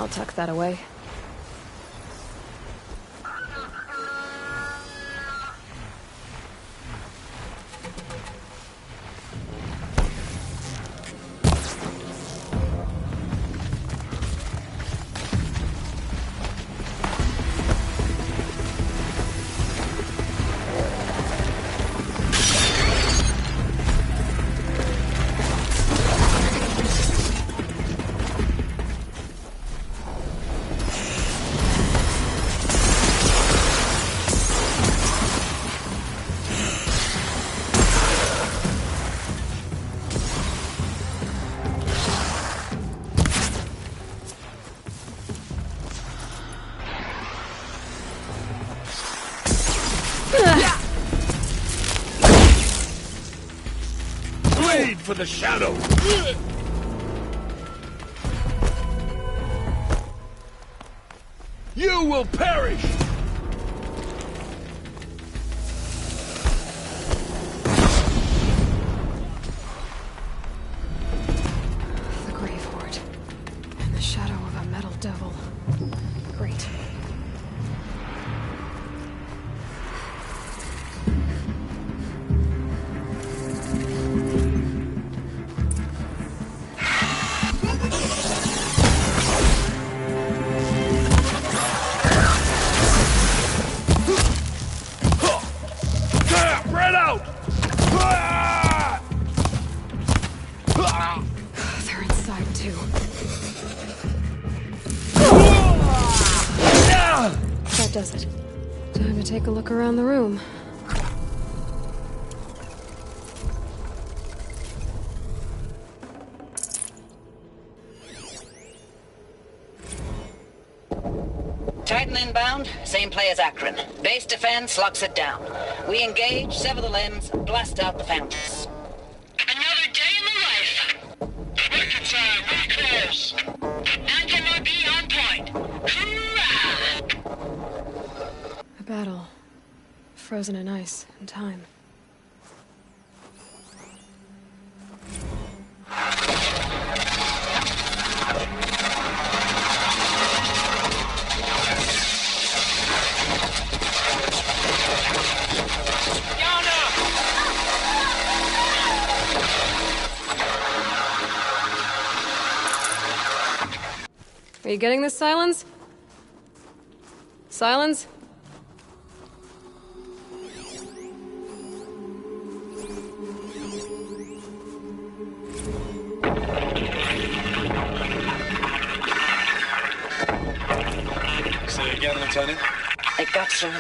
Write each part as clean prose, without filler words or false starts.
I'll tuck that away. For the shadow! You will perish! The Grave Horde. And the shadow of a metal devil. Great. They're inside too. That does it. Time to take a look around the room. Titan inbound, same play as Akron. Base defense locks it down. We engage, sever the limbs, blast out the fountains. Another day in the life. Record time, we close. Anthem be on point. Hoorah! A battle. Frozen in ice and time. Are you getting this, Silence? Silence? Say again, Lieutenant. It got through.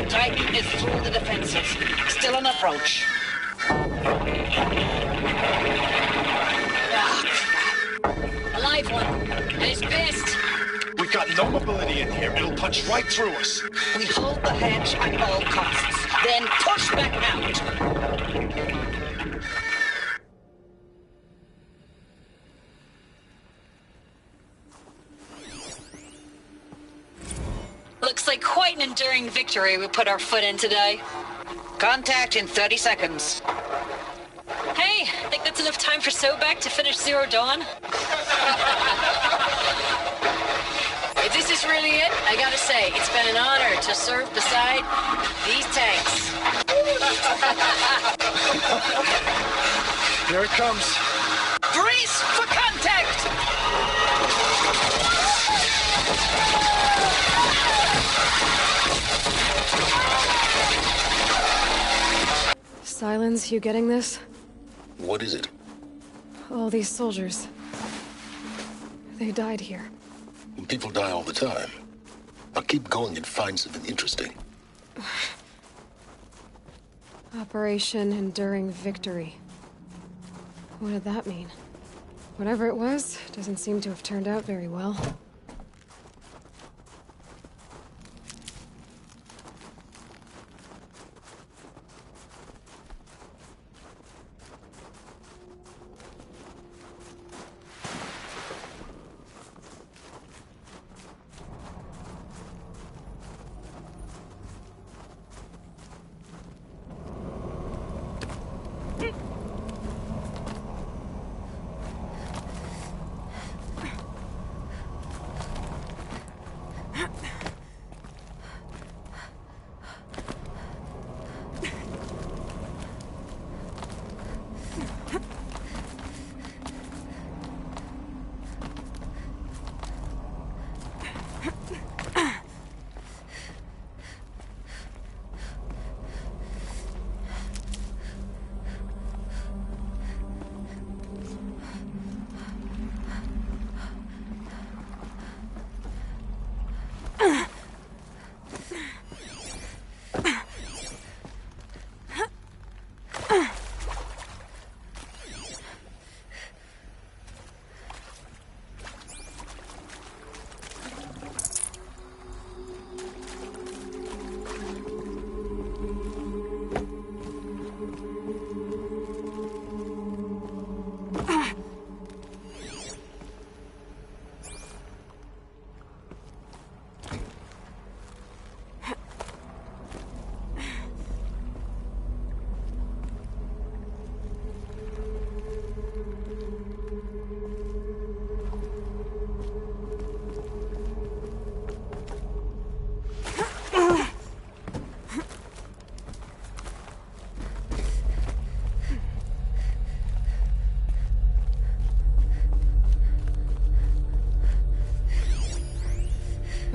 Titan is through the defenses. Still an approach. A live one. And he's pissed. We got no mobility in here. It'll punch right through us. We hold the hedge at all costs, then push back out. Looks like quite an enduring victory we put our foot in today. Contact in 30 seconds. Hey, think that's enough time for Sobek to finish Zero Dawn? If this is really it, I gotta say, it's been an honor to serve beside these tanks. Here it comes. Brace for contact! Silence, you getting this? What is it? All these soldiers. They died here. People die all the time. Now keep going and find something interesting. Operation Enduring Victory. What did that mean? Whatever it was, doesn't seem to have turned out very well.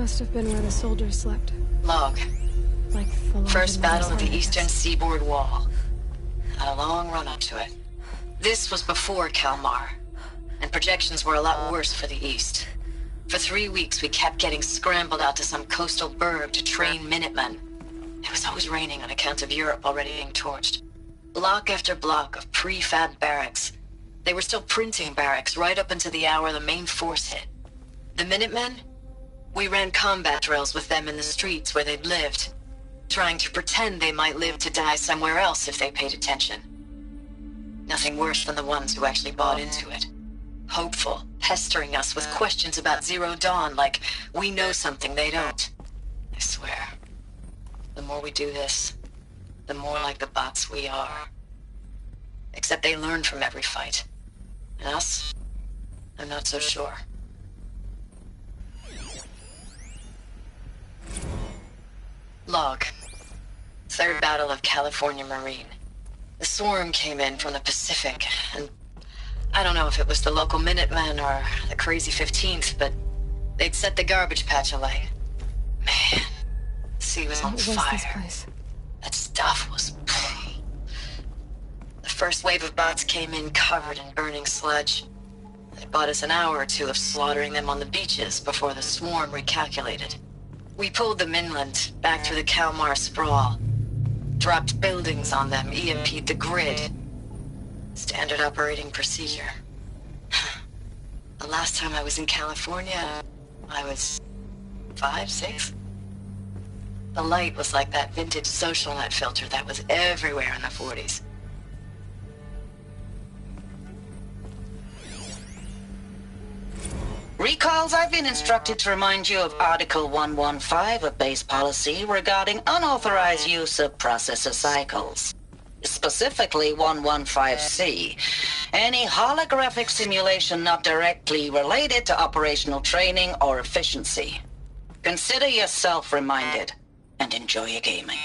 Must have been where the soldiers slept. Log. Like the lodge First in battle of Mother's the Heart, I eastern guess. seaboard wall. Had a long run up to it. This was before Kalmar, and projections were a lot worse for the east. For 3 weeks, we kept getting scrambled out to some coastal burg to train Minutemen. It was always raining on account of Europe already being torched. Block after block of prefab barracks. They were still printing barracks right up until the hour the main force hit. The Minutemen? We ran combat drills with them in the streets where they'd lived, trying to pretend they might live to die somewhere else if they paid attention. Nothing worse than the ones who actually bought into it. Hopeful, pestering us with questions about Zero Dawn like we know something they don't. I swear, the more we do this, the more like the bots we are. Except they learn from every fight. And us? I'm not so sure. Log. Third Battle of California Marine. The swarm came in from the Pacific, and I don't know if it was the local Minutemen or the crazy 15th, but they'd set the garbage patch alight. Man, the sea was on What was fire. this place? That stuff was... The first wave of bots came in covered in burning sludge. They bought us an hour or two of slaughtering them on the beaches before the swarm recalculated. We pulled them inland, back through the Kalmar sprawl. Dropped buildings on them, EMP'd the grid. Standard operating procedure. The last time I was in California, I was 5, 6? The light was like that vintage social net filter that was everywhere in the 40s. Recalls, I've been instructed to remind you of Article 115 of base policy regarding unauthorized use of processor cycles. Specifically 115C. Any holographic simulation not directly related to operational training or efficiency. Consider yourself reminded, and enjoy your gaming.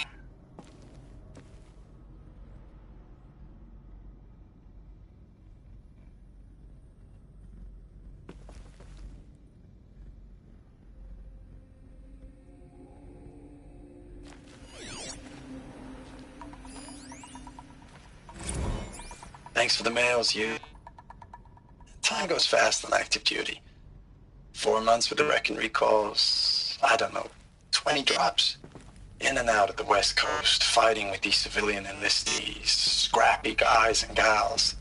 Thanks for the mails, you. Time goes fast on active duty. 4 months with the wrecking recalls, I don't know, 20 drops. In and out of the West Coast, fighting with these civilian enlistees, scrappy guys and gals.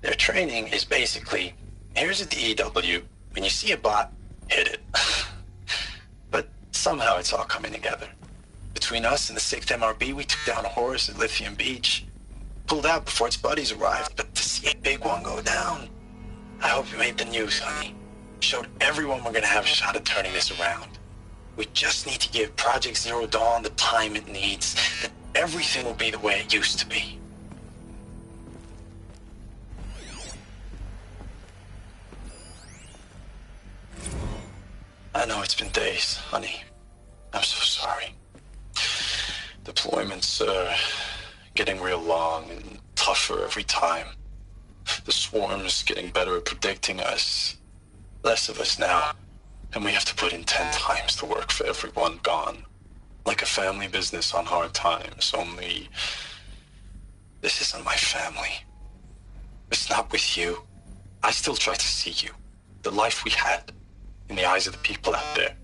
Their training is basically, here's a DEW, when you see a bot, hit it. But somehow it's all coming together. Between us and the 6th MRB, we took down a horse at Lithium Beach. Pulled out before its buddies arrived, but to see a big one go down. I hope you made the news, honey. Showed everyone we're gonna have a shot at turning this around. We just need to give Project Zero Dawn the time it needs, then everything will be the way it used to be. I know it's been days, honey. I'm so sorry. Deployments, getting real long and tougher every time. The swarm's getting better at predicting us. Less of us now, and we have to put in 10 times the work for everyone gone. Like a family business on hard times, only... This isn't my family. It's not with you. I still try to see you. The life we had, in the eyes of the people out there.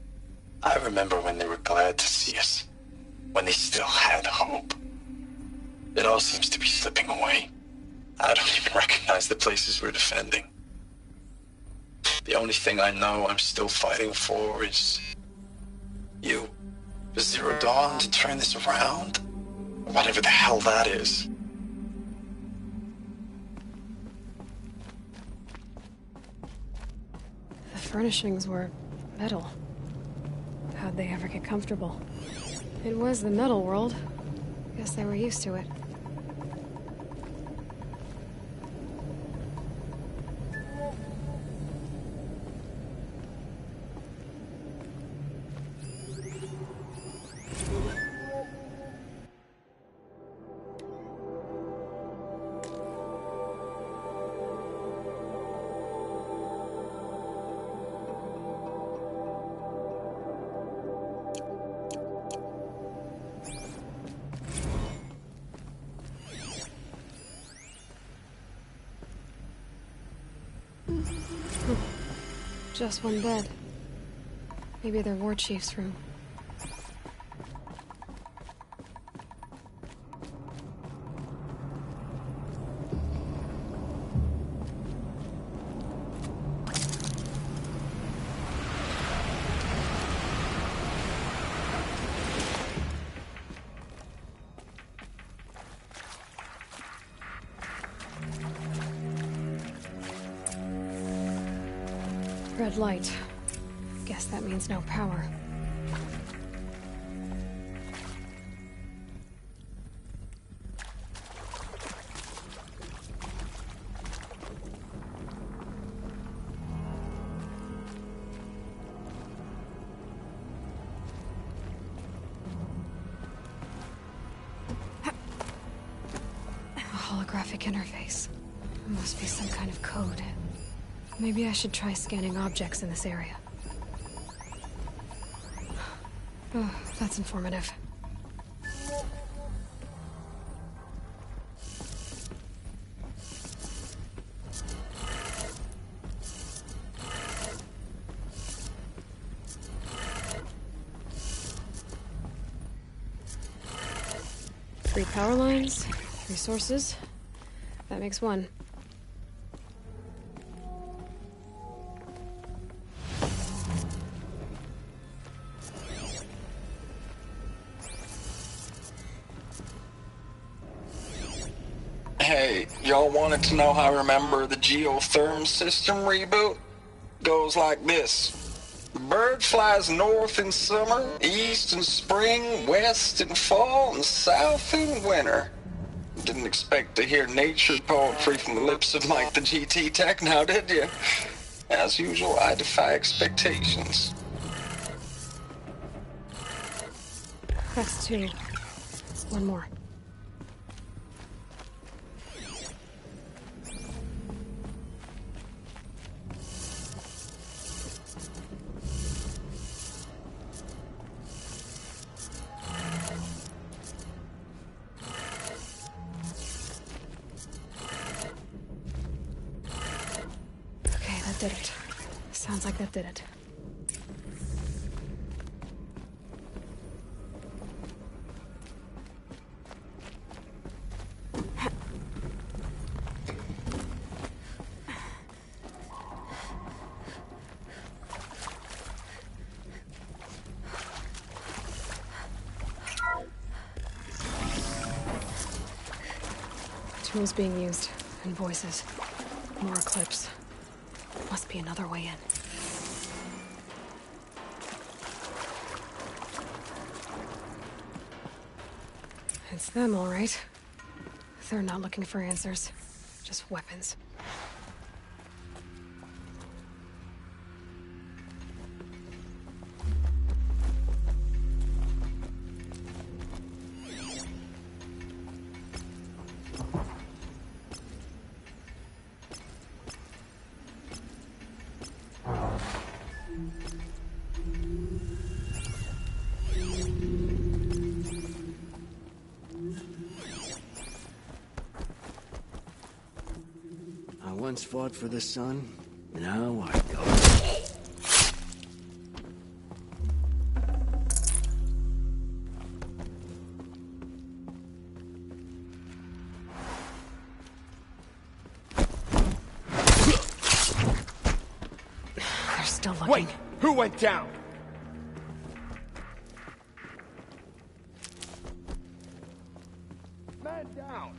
I remember when they were glad to see us. When they still had hope. It all seems to be slipping away. I don't even recognize the places we're defending. The only thing I know I'm still fighting for is... you. For Zero Dawn to turn this around? Whatever the hell that is. The furnishings were metal. How'd they ever get comfortable? It was the metal world. Guess they were used to it. Just one bed. Maybe their war chief's room. Red light. Guess that means no power. A holographic interface. It must be some kind of code. Maybe I should try scanning objects in this area. Oh, that's informative. Three power lines, three sources. That makes one. Hey, y'all wanted to know how I remember the geotherm system reboot? Goes like this. The bird flies north in summer, east in spring, west in fall, and south in winter. Didn't expect to hear nature poetry from the lips of Mike the GT Tech now, did you? As usual, I defy expectations. That's two. One more. Did it. Sounds like that did it. Tools being used, and voices. More clips. Must be another way in. It's them, all right. They're not looking for answers, just weapons. Once fought for the sun, now I go. They're still looking. Wait! Who went down? Man down!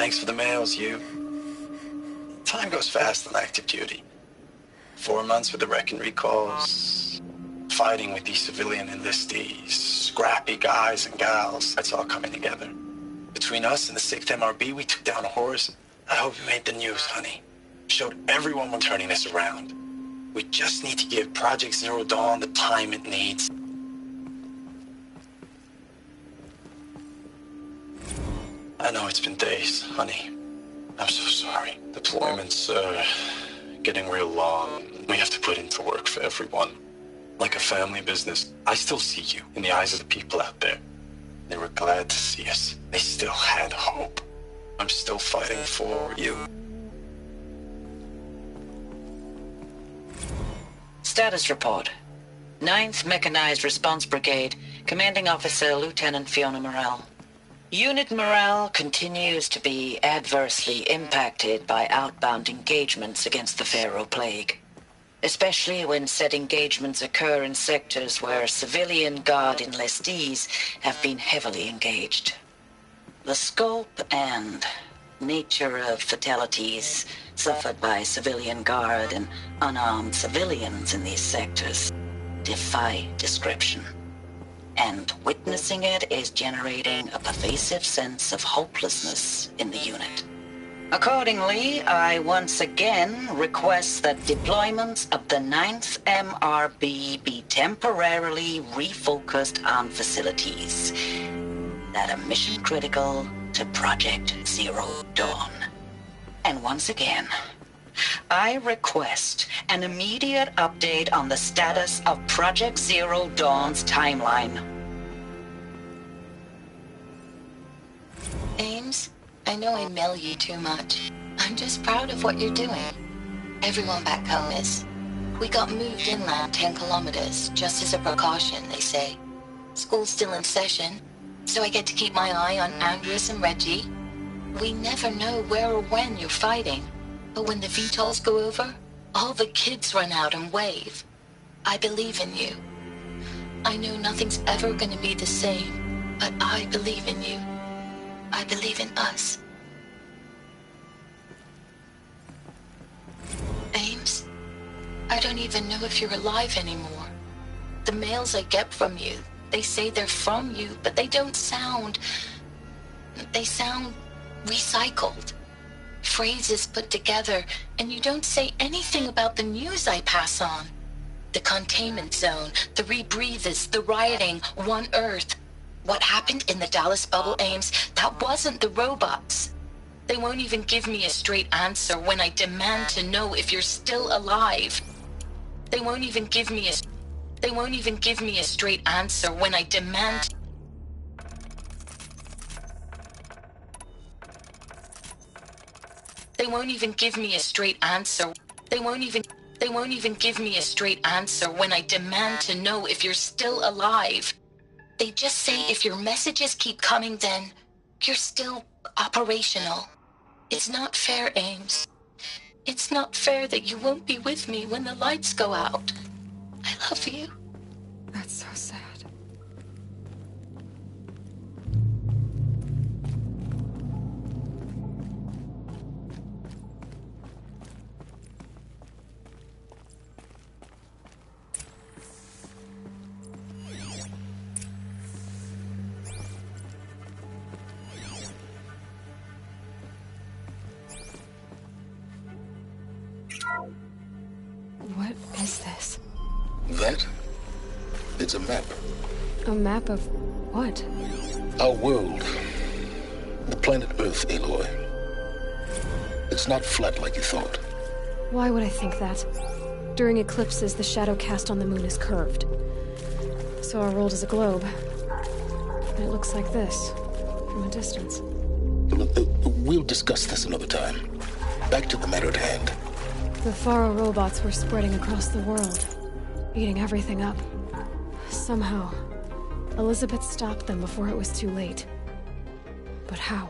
Thanks for the mails, you. Time goes fast on active duty. 4 months with the wreck and recalls, fighting with these civilian enlistees, scrappy guys and gals. It's all coming together. Between us and the 6th MRB, we took down a horse. I hope you made the news, honey. Showed everyone we're turning this around. We just need to give Project Zero Dawn the time it needs. I know it's been days, honey. I'm so sorry. Deployments are getting real long. We have to put into work for everyone. Like a family business. I still see you in the eyes of the people out there. They were glad to see us. They still had hope. I'm still fighting for you. Status report. 9th Mechanized Response Brigade, Commanding Officer Lieutenant Fiona Morrell. Unit morale continues to be adversely impacted by outbound engagements against the Pharaoh Plague, especially when said engagements occur in sectors where civilian guard enlistees have been heavily engaged. The scope and nature of fatalities suffered by civilian guard and unarmed civilians in these sectors defy description. And witnessing it is generating a pervasive sense of hopelessness in the unit. Accordingly, I once again request that deployments of the 9th MRB be temporarily refocused on facilities that are mission critical to Project Zero Dawn. And once again, I request an immediate update on the status of Project Zero Dawn's timeline. Ames, I know I mail you too much. I'm just proud of what you're doing. Everyone back home is. We got moved inland 10 kilometers, just as a precaution, they say. School's still in session, so I get to keep my eye on Andreas and Reggie. We never know where or when you're fighting. But when the VTOLs go over, all the kids run out and wave. I believe in you. I know nothing's ever gonna be the same, but I believe in you. I believe in us. Ames, I don't even know if you're alive anymore. The mails I get from you, they say they're from you, but they don't sound... They sound recycled. Phrases put together, and you don't say anything about the news I pass on. The containment zone, the rebreathers, the rioting, One Earth. What happened in the Dallas bubble, Ames, that wasn't the robots. They won't even give me a straight answer when I demand to know if you're still alive. They won't even give me a straight answer when I demand... They won't even give me a straight answer. They won't even give me a straight answer when I demand to know if you're still alive. They just say if your messages keep coming, then you're still operational. It's not fair, Ames. It's not fair that you won't be with me when the lights go out. I love you. That's so sad. What is this? That? It's a map. A map of what? Our world. The planet Earth, Aloy. It's not flat like you thought. Why would I think that? During eclipses, the shadow cast on the moon is curved. So our world is a globe. And it looks like this, from a distance. We'll discuss this another time. Back to the matter at hand. The Faro robots were spreading across the world, eating everything up. Somehow, Elizabeth stopped them before it was too late. But how?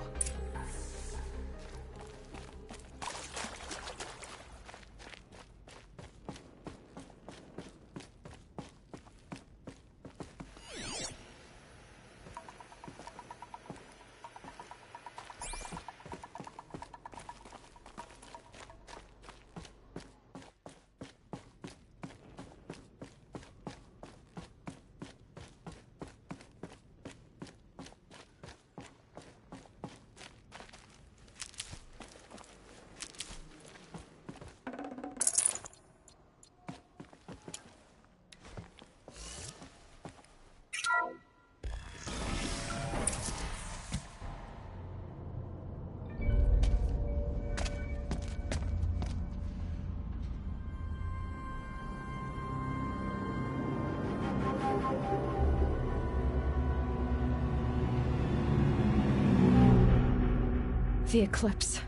The Eclipse.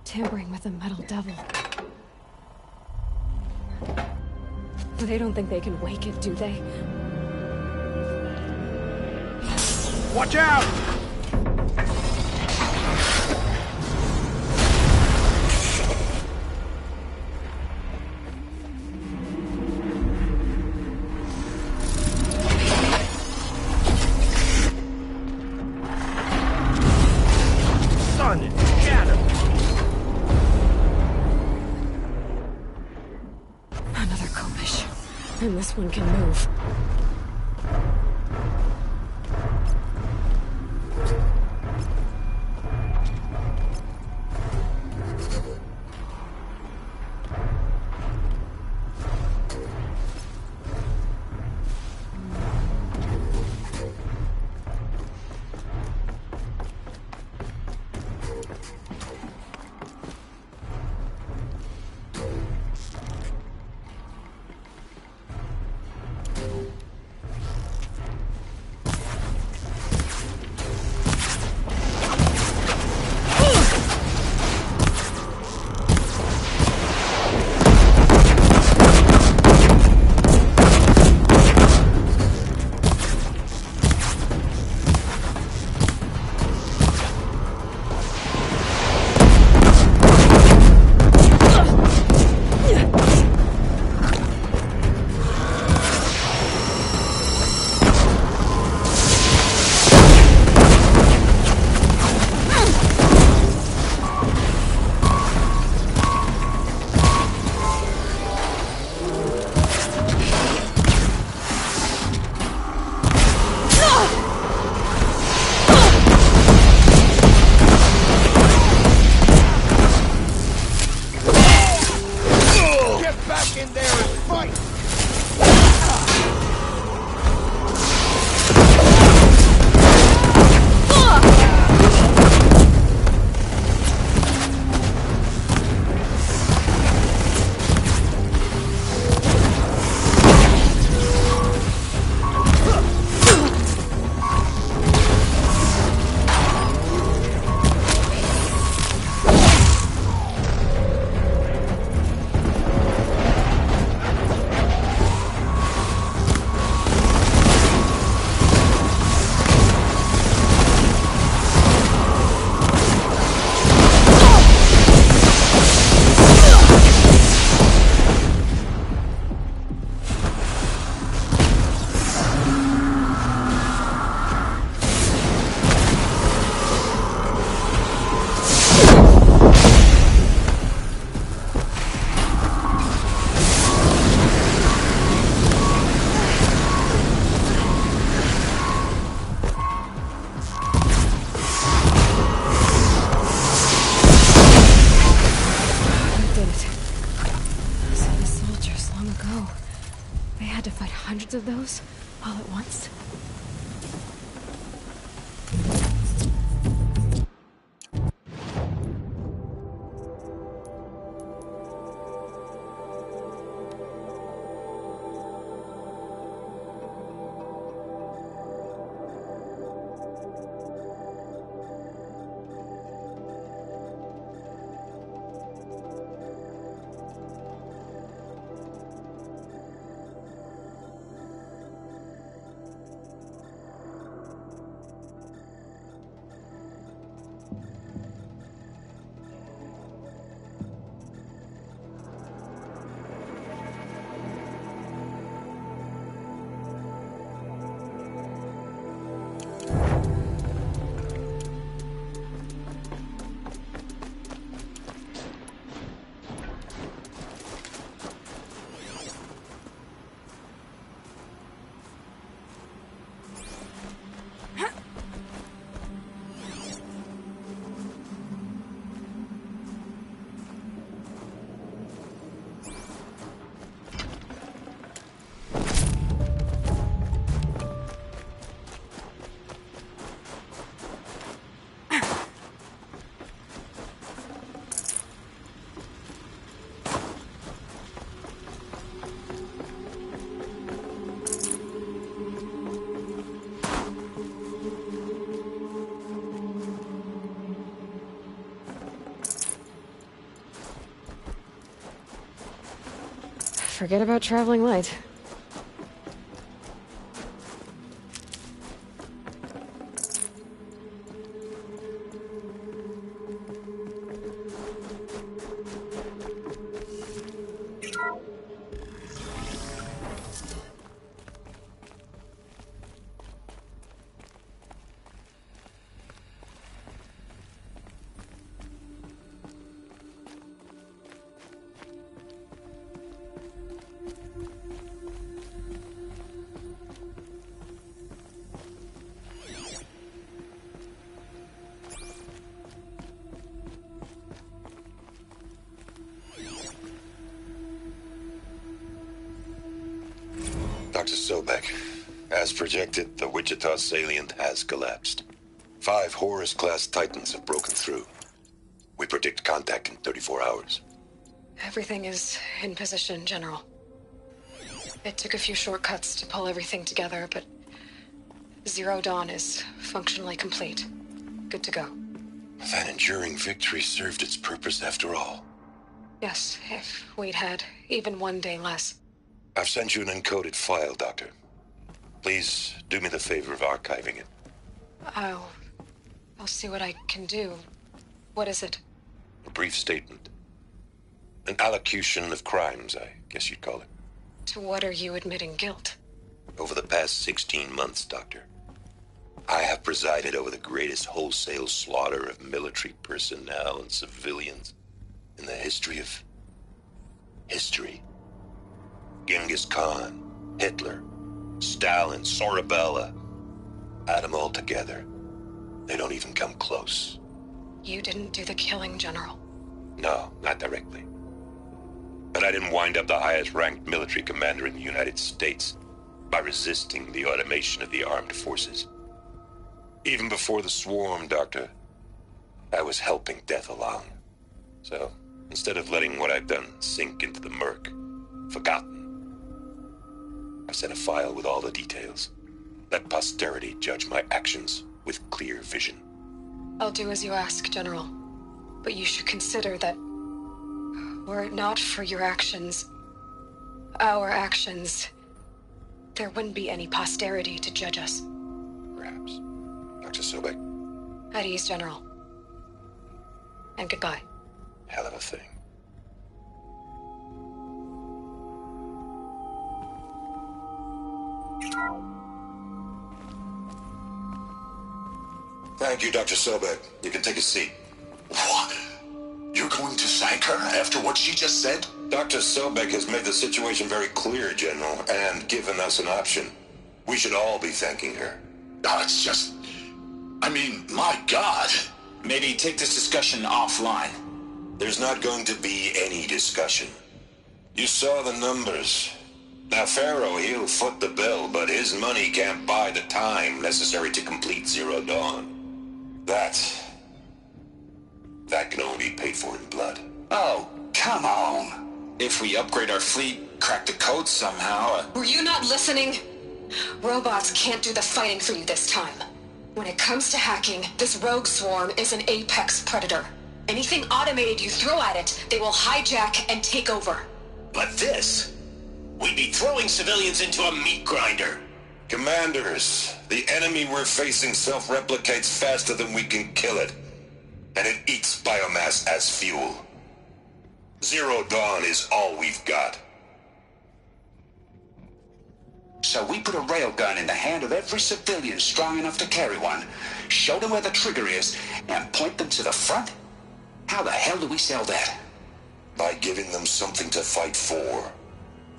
Tampering with the Metal Devil. They don't think they can wake it, do they? Watch out! Son, get him! Another Kopish. And this one can move. Hundreds of those, all at once? Forget about traveling light. Dr. Sobek, as projected, the Wichita salient has collapsed. 5 Horus-class Titans have broken through. We predict contact in 34 hours. Everything is in position, General. It took a few shortcuts to pull everything together, but Zero Dawn is functionally complete. Good to go. That enduring victory served its purpose after all. Yes, if we'd had even one day less. I've sent you an encoded file, Doctor. Please do me the favor of archiving it. I'll see what I can do. What is it? A brief statement. An allocution of crimes, I guess you'd call it. To what are you admitting guilt? Over the past 16 months, Doctor, I have presided over the greatest wholesale slaughter of military personnel and civilians in the history of history. Genghis Khan, Hitler, Stalin, Sorabella. Add them all together. They don't even come close. You didn't do the killing, General. No, not directly. But I didn't wind up the highest-ranked military commander in the United States by resisting the automation of the armed forces. Even before the swarm, Doctor, I was helping death along. So, instead of letting what I've done sink into the murk, forgotten, I sent a file with all the details. Let posterity judge my actions with clear vision. I'll do as you ask, General. But you should consider that were it not for your actions, our actions, there wouldn't be any posterity to judge us. Perhaps. Dr. Sobek. At ease, General. And goodbye. Hell of a thing. Thank you, Dr. Sobek. You can take a seat. What? You're going to thank her after what she just said? Dr. Sobek has made the situation very clear, General, and given us an option. We should all be thanking her. Oh, it's just... I mean, my God. Maybe take this discussion offline. There's not going to be any discussion. You saw the numbers. Now, Pharaoh, he'll foot the bill, but his money can't buy the time necessary to complete Zero Dawn. That can only be paid for in blood. Oh, come on. If we upgrade our fleet, crack the code somehow... Were you not listening? Robots can't do the fighting for you this time. When it comes to hacking, this rogue swarm is an apex predator. Anything automated you throw at it, they will hijack and take over. But this... we'd be throwing civilians into a meat grinder. Commanders, the enemy we're facing self-replicates faster than we can kill it. And it eats biomass as fuel. Zero Dawn is all we've got. So we put a railgun in the hand of every civilian strong enough to carry one, show them where the trigger is, and point them to the front? How the hell do we sell that? By giving them something to fight for.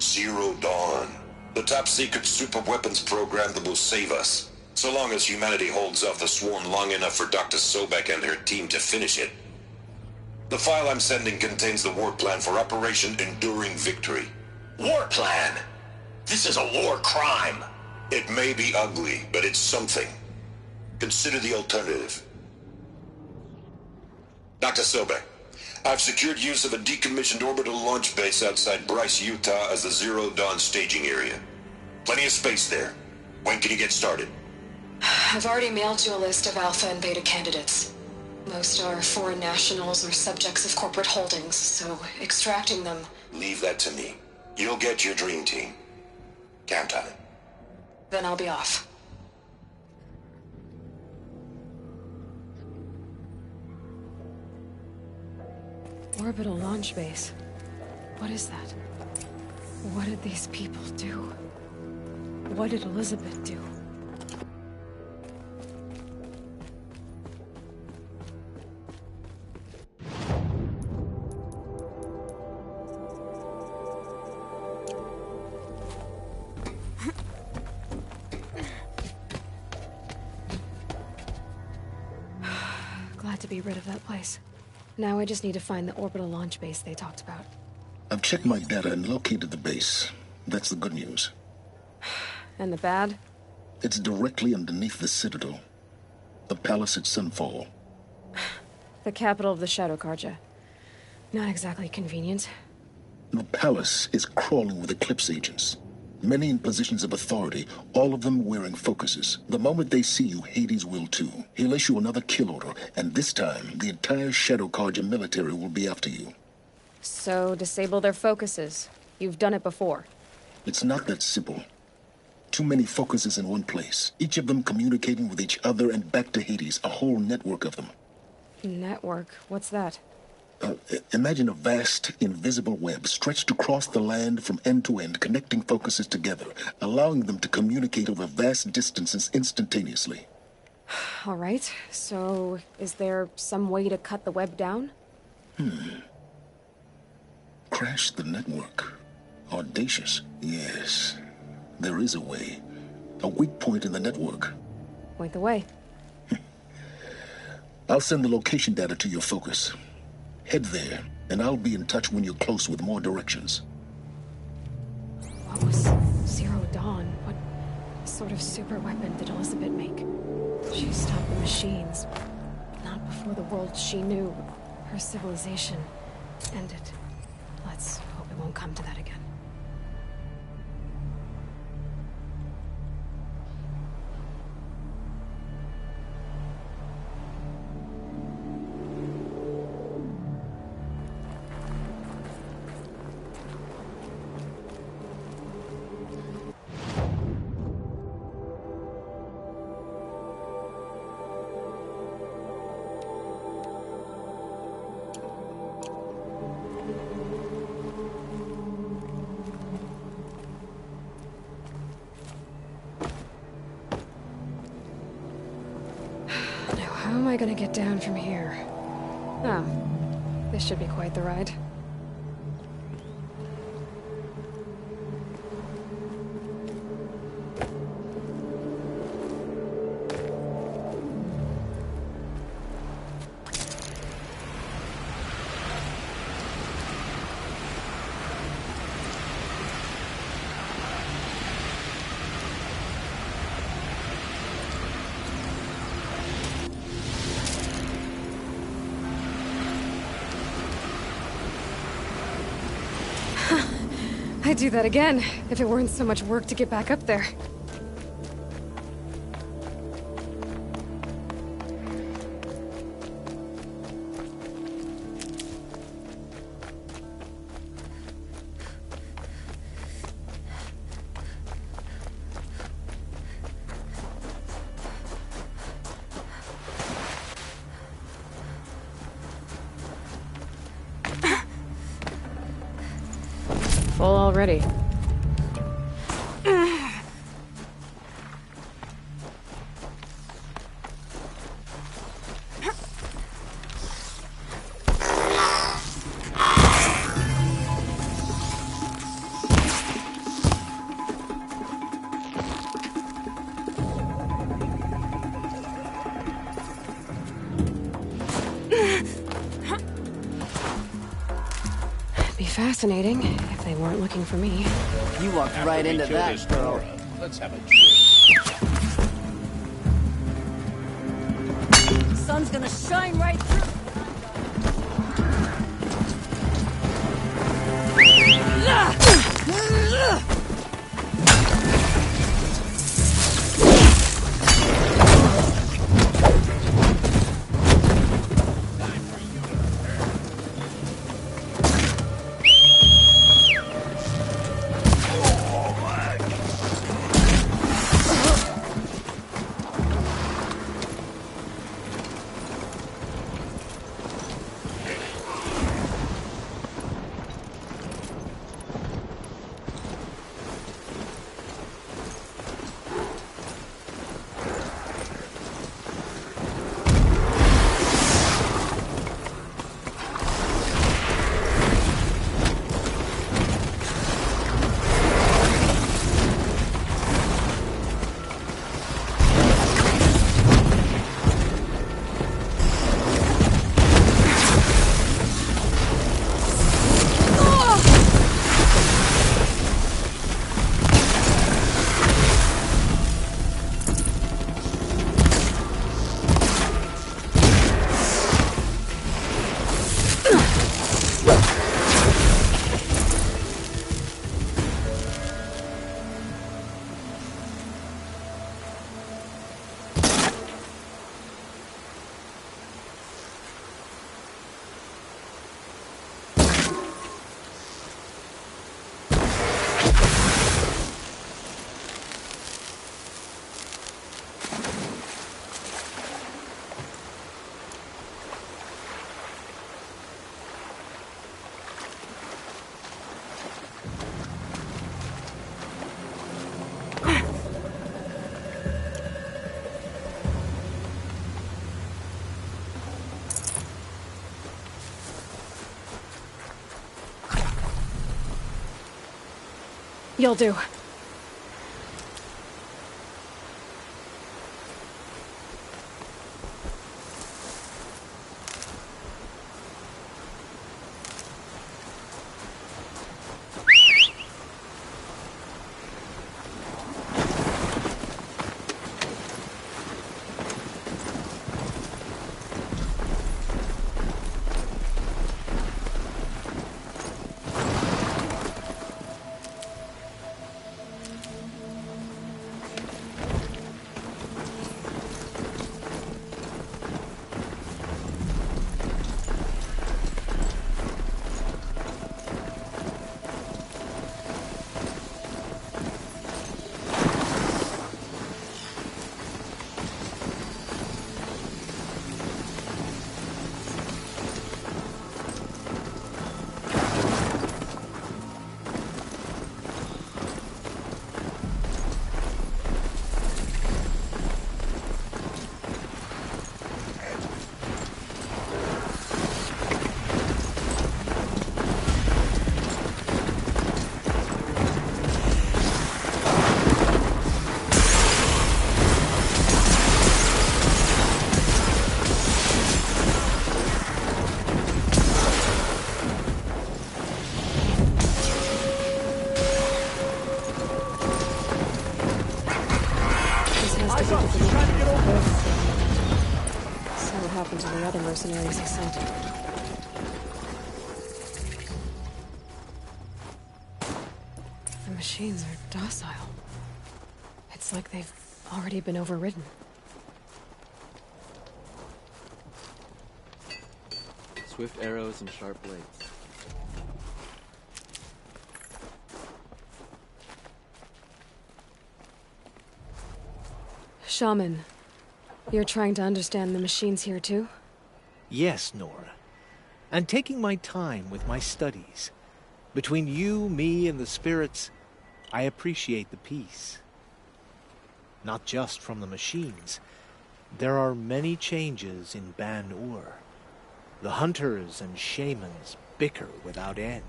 Zero Dawn. The top-secret super-weapons program that will save us. So long as humanity holds off the swarm long enough for Dr. Sobek and her team to finish it. The file I'm sending contains the war plan for Operation Enduring Victory. War plan? This is a war crime. It may be ugly, but it's something. Consider the alternative. Dr. Sobek, I've secured use of a decommissioned orbital launch base outside Bryce, Utah as the Zero Dawn staging area. Plenty of space there. When can you get started? I've already mailed you a list of Alpha and Beta candidates. Most are foreign nationals or subjects of corporate holdings, so extracting them... Leave that to me. You'll get your dream team. Count on it. Then I'll be off. Orbital launch base. What is that? What did these people do? What did Elizabeth do? Glad to be rid of that place. Now I just need to find the orbital launch base they talked about. I've checked my data and located the base. That's the good news. And the bad? It's directly underneath the Citadel. The palace at Sunfall. The capital of the Shadow Carja. Not exactly convenient. The palace is crawling with Eclipse agents. Many in positions of authority, all of them wearing focuses. The moment they see you, Hades will too. He'll issue another kill order, and this time, the entire Shadow Carja military will be after you. So, disable their focuses. You've done it before. It's not that simple. Too many focuses in one place, each of them communicating with each other and back to Hades, a whole network of them. Network? What's that? Imagine a vast, invisible web stretched across the land from end to end, connecting focuses together, allowing them to communicate over vast distances instantaneously. All right, so is there some way to cut the web down? Crash the network. Audacious. Yes, there is a way. A weak point in the network. Point the way. I'll send the location data to your focus. Head there, and I'll be in touch when you're close with more directions. What was Zero Dawn? What sort of super weapon did Elizabeth make? She stopped the machines. Not before the world she knew, her civilization, ended. Let's hope it won't come to that again. How am I gonna get down from here? Oh, this should be quite the ride. I'd do that again, if it weren't so much work to get back up there. Full already. Be fascinating if they weren't looking for me. You walked right into that, girl. Let's have a... Sun's gonna shine right through. You'll do. To the other mercenaries he sent. The machines are docile. It's like they've already been overridden. Swift arrows and sharp blades. Shaman, you're trying to understand the machines here too? Yes, Nora. And taking my time with my studies. Between you, me, and the spirits, I appreciate the peace. Not just from the machines. There are many changes in Ban-Ur. The hunters and shamans bicker without end.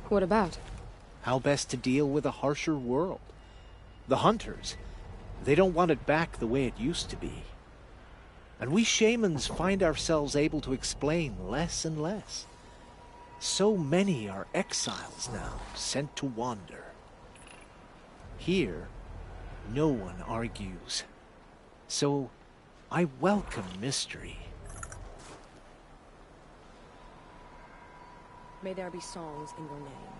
What about? How best to deal with a harsher world. The hunters, they don't want it back the way it used to be. And we shamans find ourselves able to explain less and less. So many are exiles now, sent to wander. Here, no one argues. So, I welcome mystery. May there be songs in your name.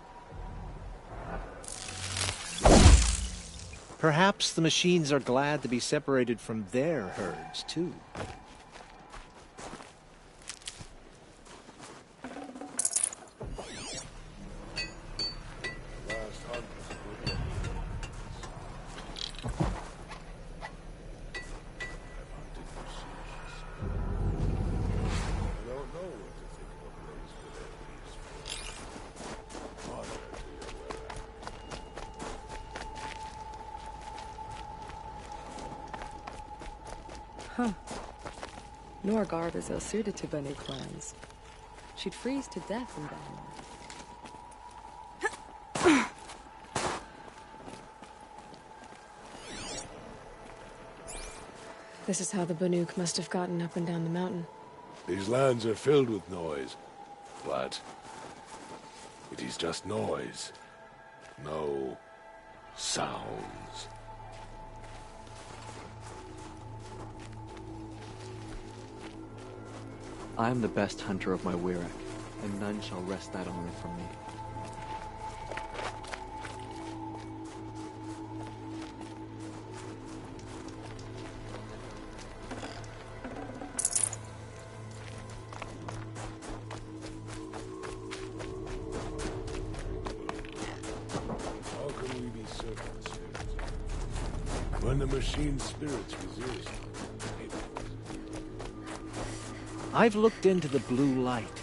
Perhaps the machines are glad to be separated from their herds, too. Huh. Norgarb is ill-suited to Banu clans. She'd freeze to death in Banner. This is how the Banuk must have gotten up and down the mountain. These lands are filled with noise, but it is just noise. No sounds. I am the best hunter of my Wirek, and none shall wrest that honor from me. When the machine spirits resist. I've looked into the blue light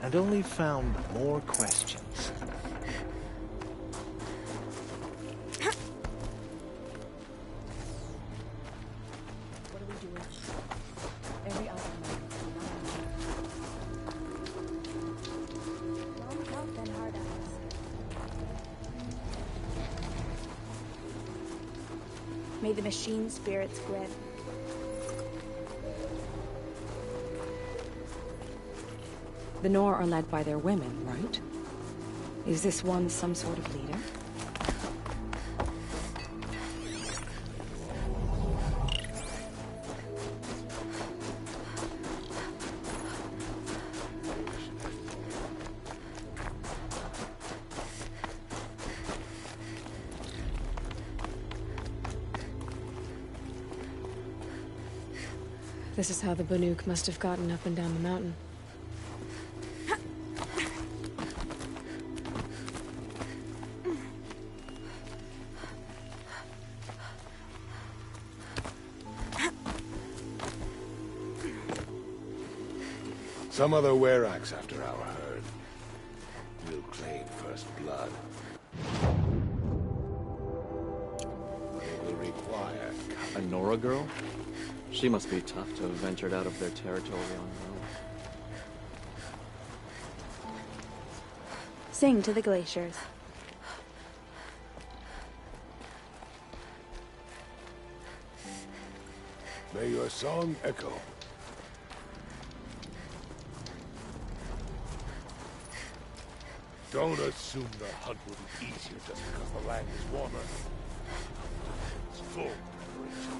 and only found more questions. What do we do with every other man? Long mouth and hard eyes. May the machine spirits grant. The Nor are led by their women, right? Is this one some sort of leader? This is how the Banuk must have gotten up and down the mountain. Some other were-axe after our herd. We'll claim first blood. It will require... A Nora girl? She must be tough to have ventured out of their territory on her own. Sing to the glaciers. May your song echo. Don't assume the hunt will be easier just because the land is warmer. It's full preparation.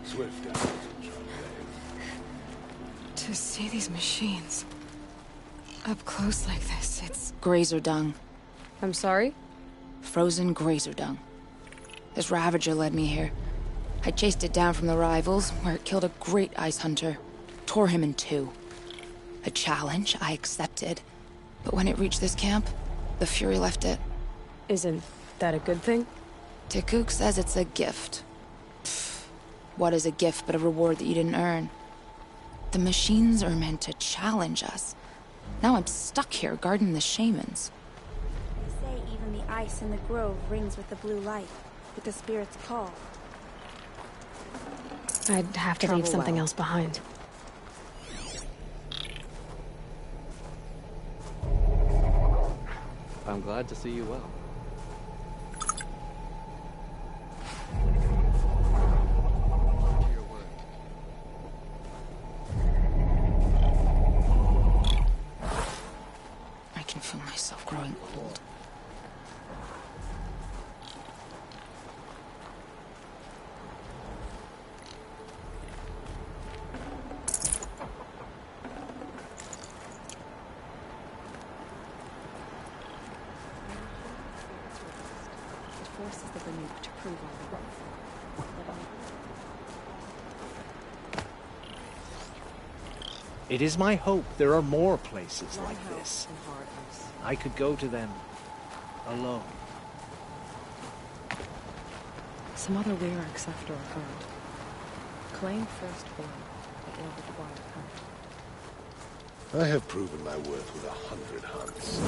Swift as To see these machines up close like this, it's... Grazer dung. I'm sorry? Frozen grazer dung. This Ravager led me here. I chased it down from the rivals, where it killed a great ice hunter. Tore him in two. A challenge I accepted. But when it reached this camp, the Fury left it. Isn't that a good thing? Tikuk says it's a gift. Pfft, what is a gift but a reward that you didn't earn? The machines are meant to challenge us. Now I'm stuck here guarding the shamans. They say even the ice in the grove rings with the blue light, with the spirit's call. I'd have to leave something else behind. I'm glad to see you well. I can feel myself growing old. Forces the Banuk to prove our worth. It is my hope there are more places like this. I could go to them alone. Some other Weiraks after a herd. Claim first blood, but will require hunt. I have proven my worth with 100 hunts.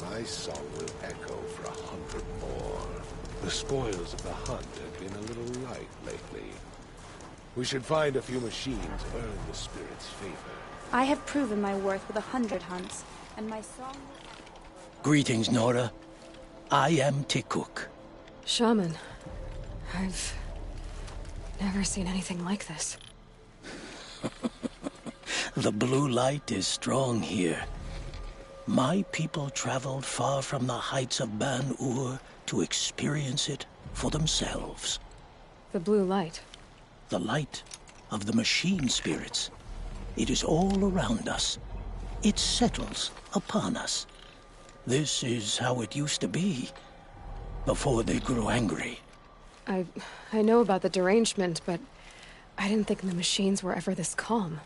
My song will echo for 100 more. The spoils of the hunt have been a little light lately. We should find a few machines, earn the spirit's favor. I have proven my worth with 100 hunts, and my song... Greetings, Nora. I am Tikuk. Shaman, I've never seen anything like this. The blue light is strong here. My people traveled far from the heights of Ban-Ur to experience it for themselves. The blue light? The light of the machine spirits. It is all around us. It settles upon us. This is how it used to be, before they grew angry. I know about the derangement, but I didn't think the machines were ever this calm.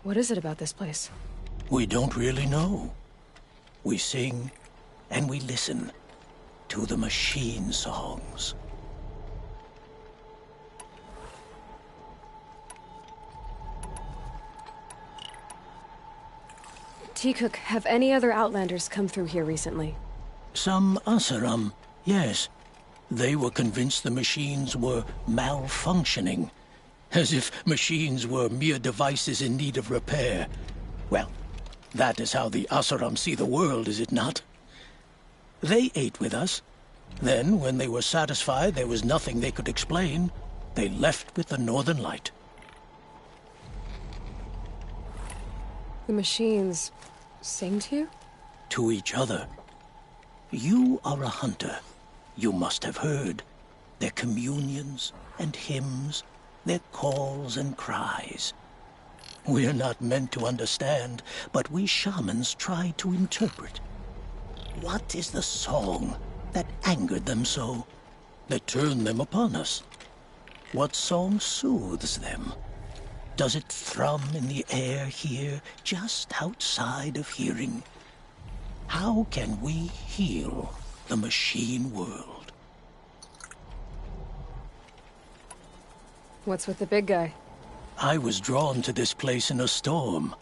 What is it about this place? We don't really know. We sing and we listen to the machine songs. T-Cook, have any other Outlanders come through here recently? Some Asaram, yes. They were convinced the machines were malfunctioning. As if machines were mere devices in need of repair. Well, that is how the Asaram see the world, is it not? They ate with us. Then, when they were satisfied there was nothing they could explain, they left with the Northern Light. The machines sing to you? To each other. You are a hunter. You must have heard their communions and hymns, their calls and cries. We're not meant to understand, but we shamans try to interpret. What is the song that angered them so, that turned them upon us? What song soothes them? Does it thrum in the air here, just outside of hearing? How can we heal the machine world? What's with the big guy? I was drawn to this place in a storm.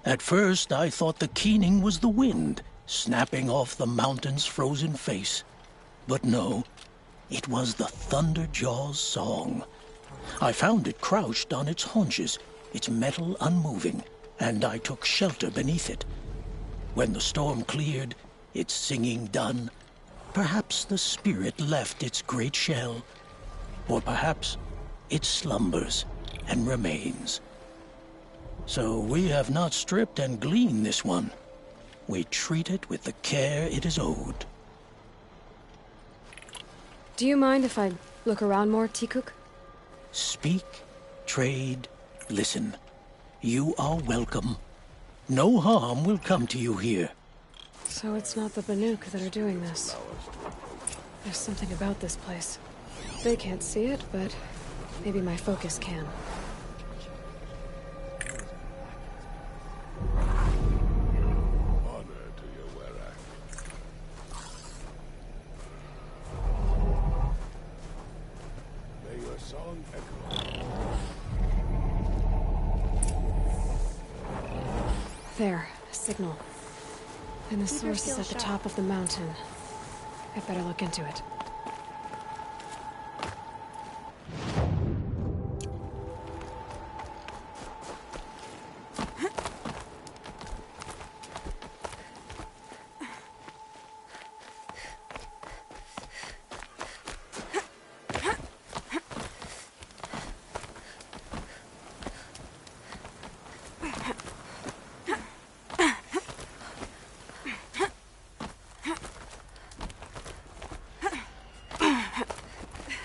At first, I thought the keening was the wind, snapping off the mountain's frozen face. But no, it was the Thunderjaw's song. I found it crouched on its haunches, its metal unmoving, and I took shelter beneath it. When the storm cleared, its singing done, perhaps the spirit left its great shell, or perhaps it slumbers and remains. So we have not stripped and gleaned this one. We treat it with the care it is owed. Do you mind if I look around more, T-Cook? Speak, trade, listen. You are welcome. No harm will come to you here. So it's not the Banuk that are doing this. There's something about this place. They can't see it, but maybe my focus can. There, a signal. And the source is at the top of the mountain. I'd better look into it.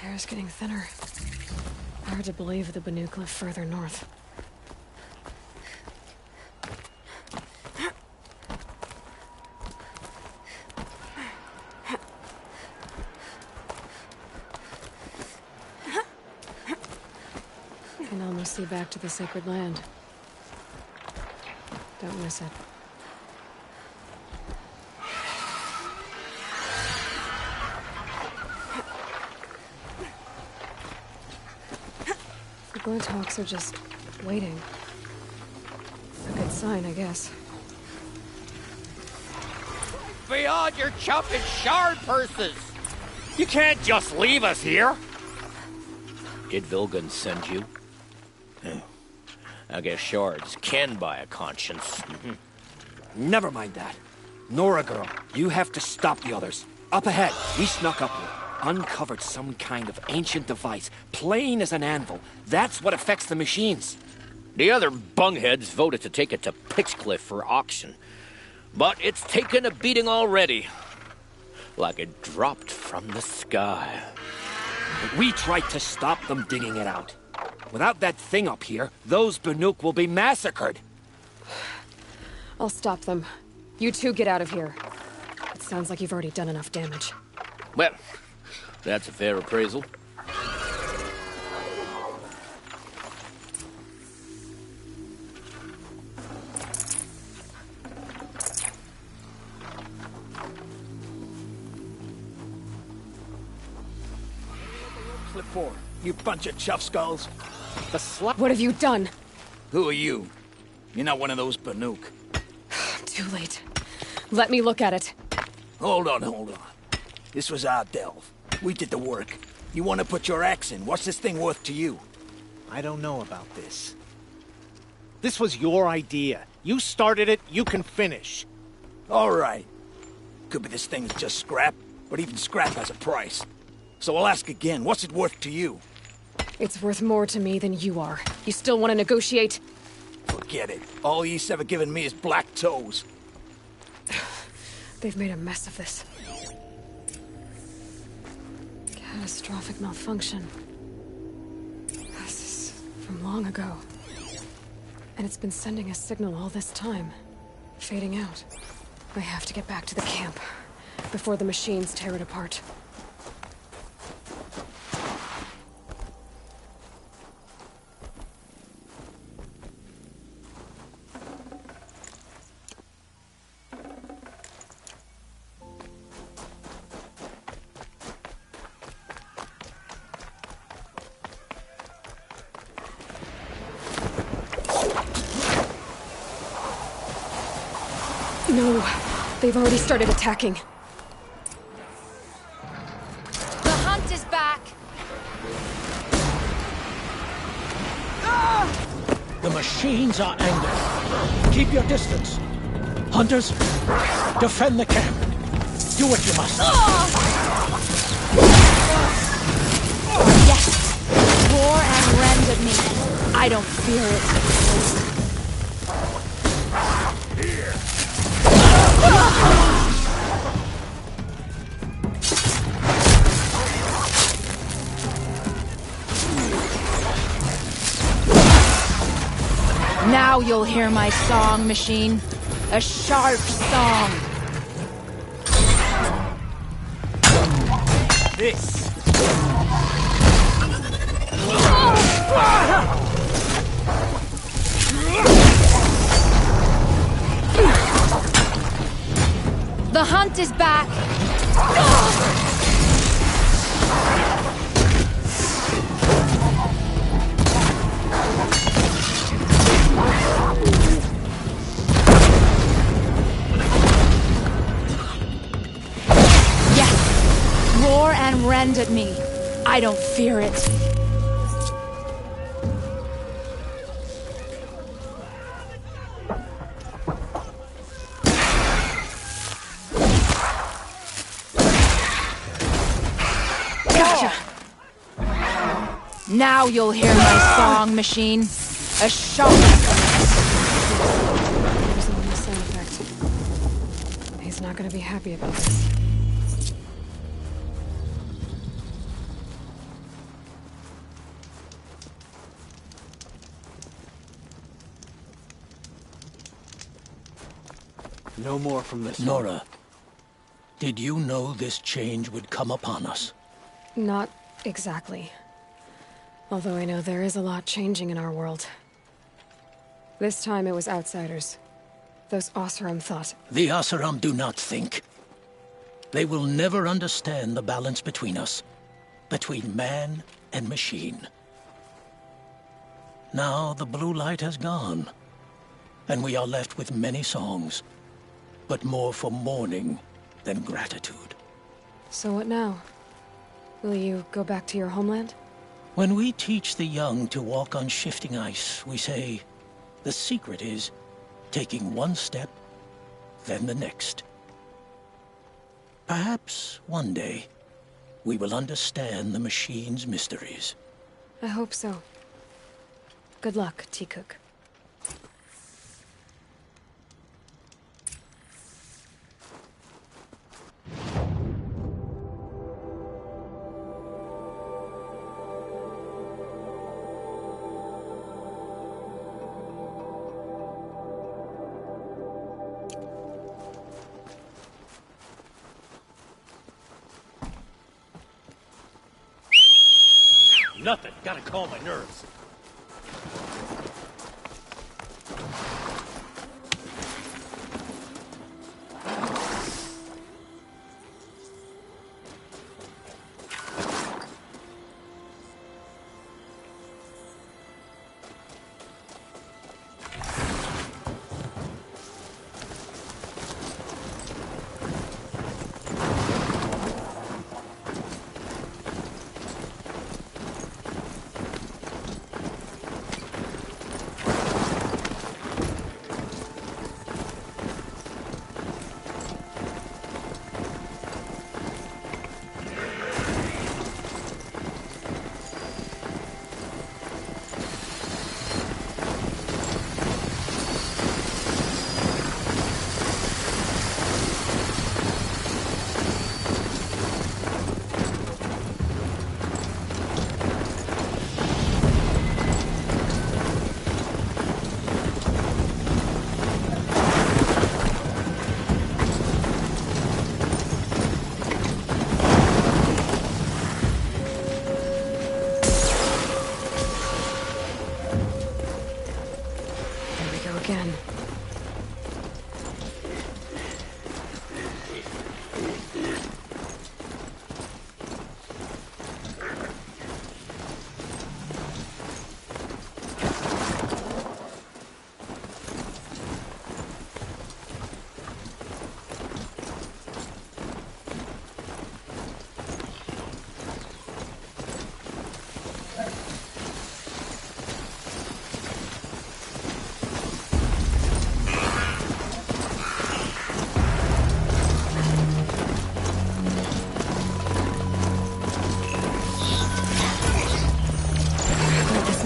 Air's getting thinner. Hard to believe the Banuk live further north. Can almost see back to the sacred land. Don't miss it. The Glinthawks are just waiting. A good sign, I guess. Beyond your chopping shard purses! You can't just leave us here! Did Vilgun send you? I guess shards can buy a conscience. Never mind that. Nora girl, you have to stop the others. Up ahead, we snuck up here. Uncovered some kind of ancient device, plain as an anvil. That's what affects the machines. The other bungheads voted to take it to Pitchcliff for auction. But it's taken a beating already. Like it dropped from the sky. We tried to stop them digging it out. Without that thing up here, those Banuk will be massacred. I'll stop them. You two get out of here. It sounds like you've already done enough damage. Well, that's a fair appraisal. for, you bunch of chuff skulls? The slut. What have you done? Who are you? You're not one of those Banuk. Too late. Let me look at it. Hold on. This was our delve. We did the work. You want to put your axe in? What's this thing worth to you? I don't know about this. This was your idea. You started it, you can finish. All right. Could be this thing's just scrap, but even scrap has a price. So I'll ask again, what's it worth to you? It's worth more to me than you are. You still want to negotiate? Forget it. All Yeast's ever given me is black toes. They've made a mess of this. Catastrophic malfunction. This is from long ago. And it's been sending a signal all this time. Fading out. I have to get back to the camp before the machines tear it apart. No, they've already started attacking. The hunt is back! The machines are angered. Keep your distance. Hunters, defend the camp. Do what you must. Yes! Roar and rend at me. I don't fear it. Now you'll hear my song, machine. A sharp song. This. The hunt is back. Yes. Roar and rend at me. I don't fear it. Now you'll hear my song, machine. A sharp. There's only a sound effect. He's not gonna be happy about this. No more from this. Nora, did you know this change would come upon us? Not exactly. Although I know there is a lot changing in our world. This time it was outsiders. Those Oseram thought. The Oseram do not think. They will never understand the balance between us. Between man and machine. Now the blue light has gone. And we are left with many songs. But more for mourning than gratitude. So what now? Will you go back to your homeland? When we teach the young to walk on shifting ice, we say, the secret is taking one step, then the next. Perhaps one day, we will understand the machine's mysteries. I hope so. Good luck, T-Cook. Nothing. Gotta calm my nerves. again.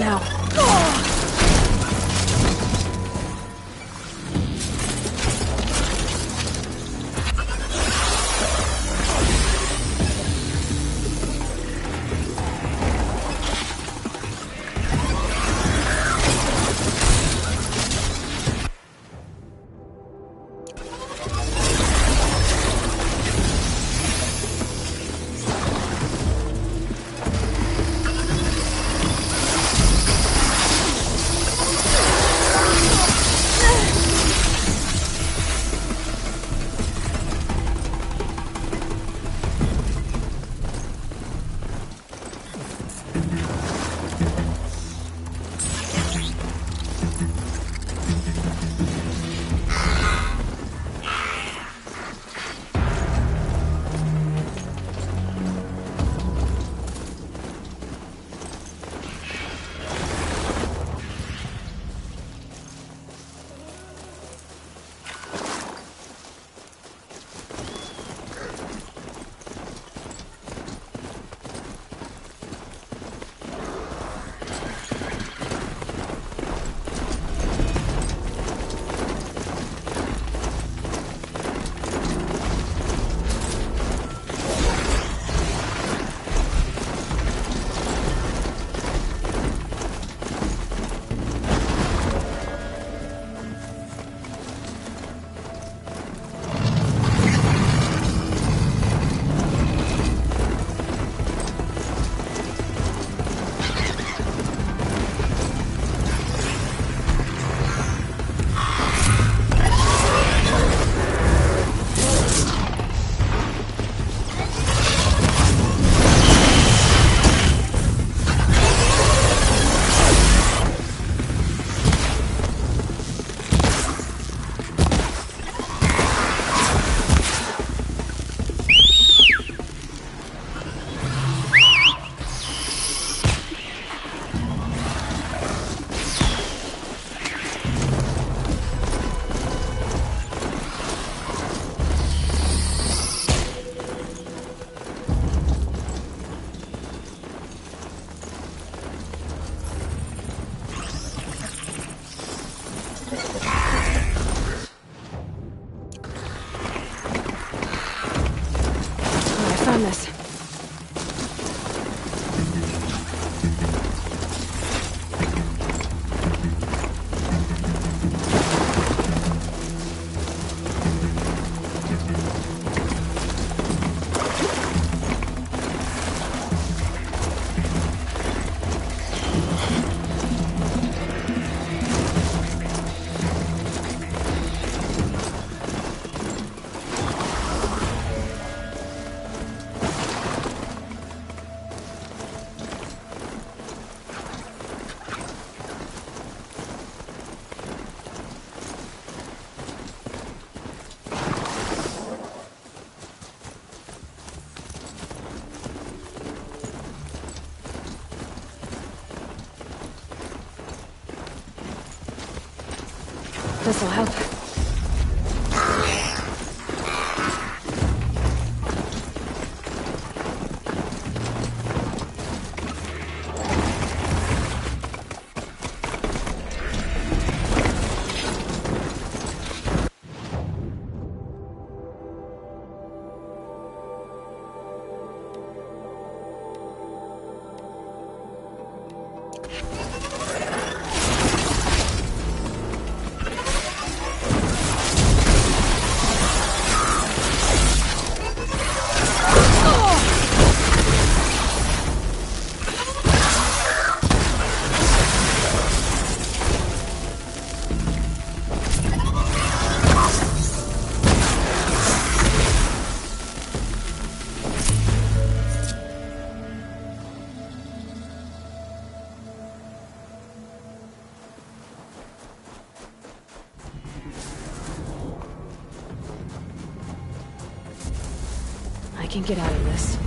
Now. This. This'll help. can get out of this.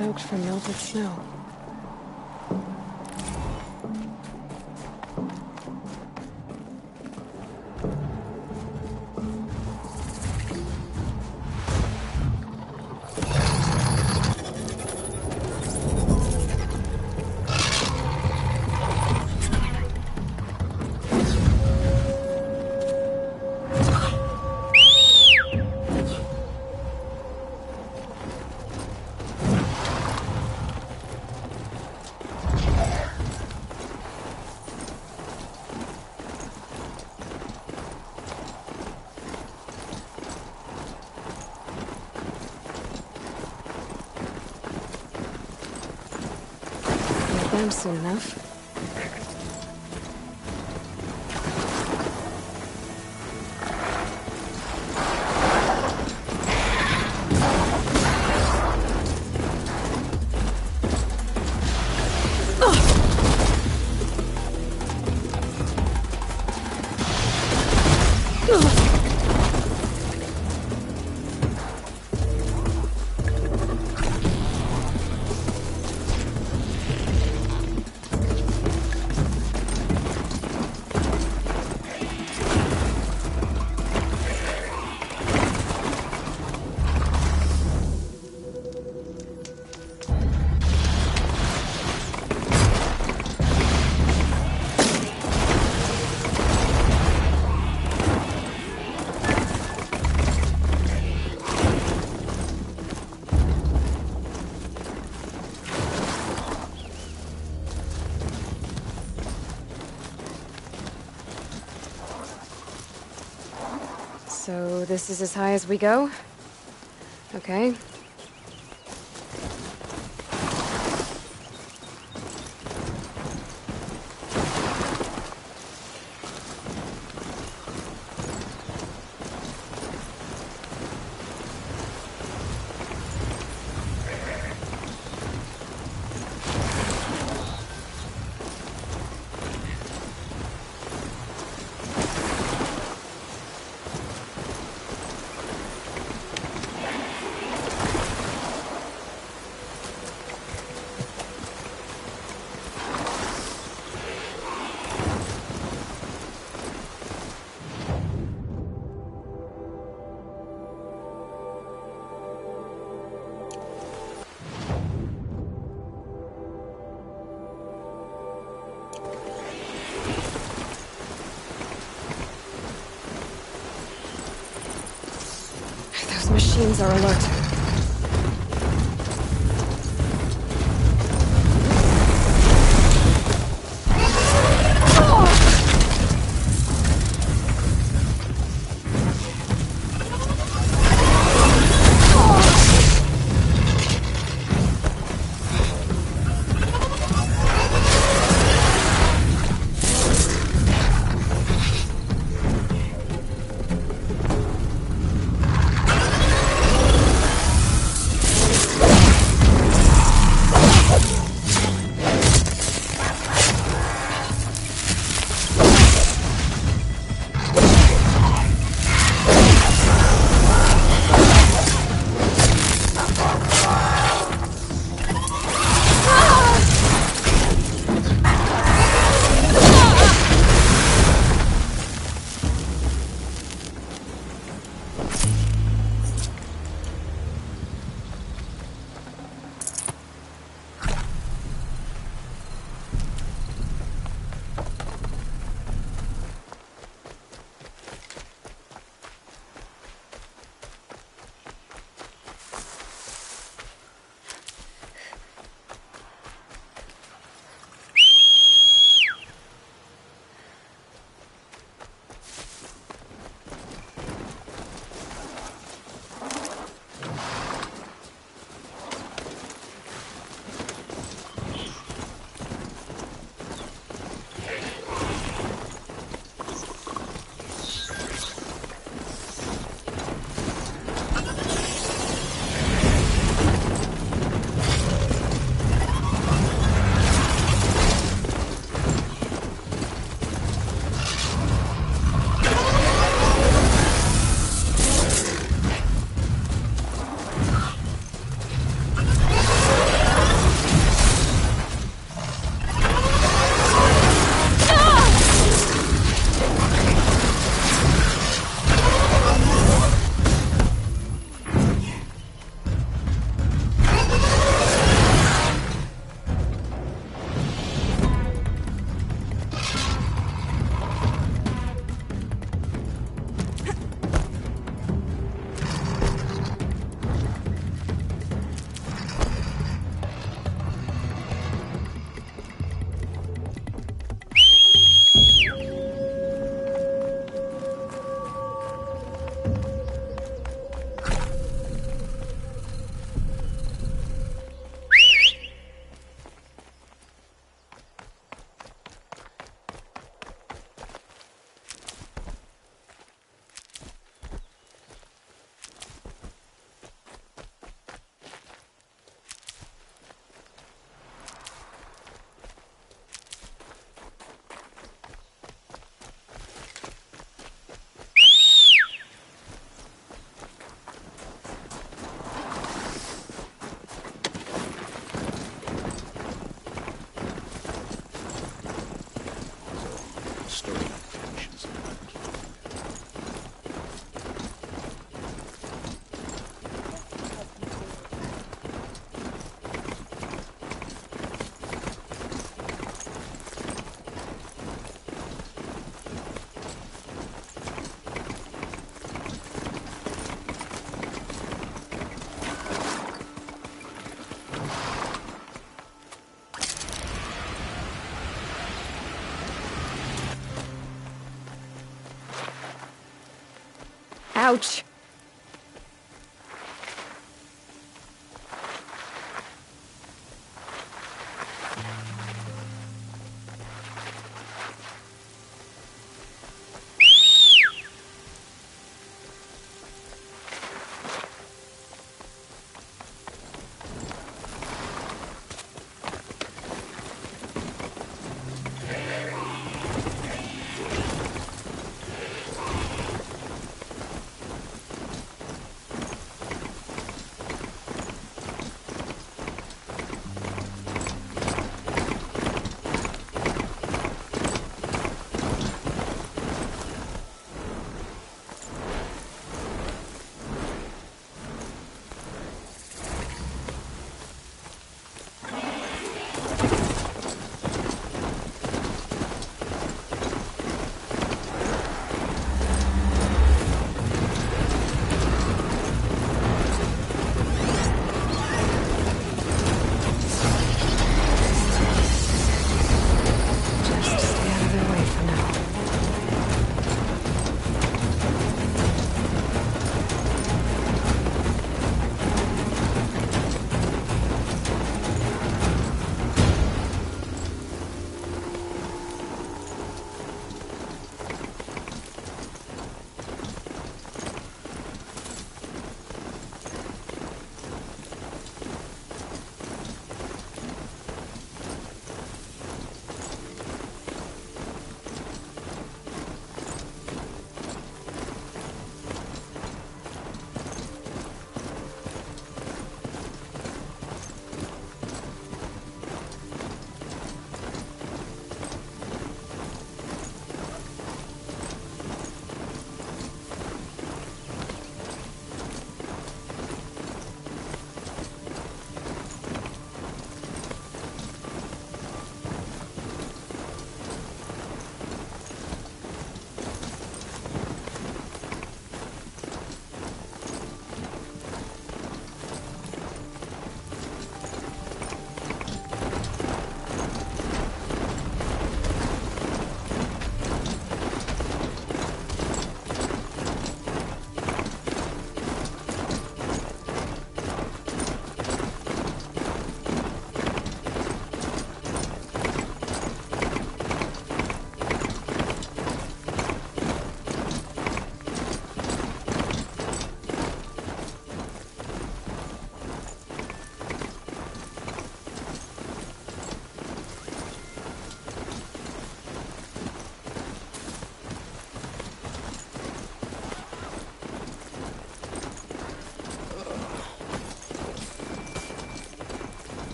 Soaked from melted snow. Them soon enough. So this is as high as we go? Okay. Those machines are alert. Ouch!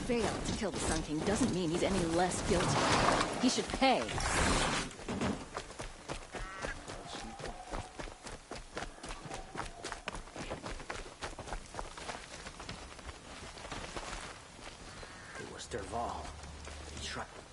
failed to kill the Sun King doesn't mean he's any less guilty. He should pay. It was Derval. He tried.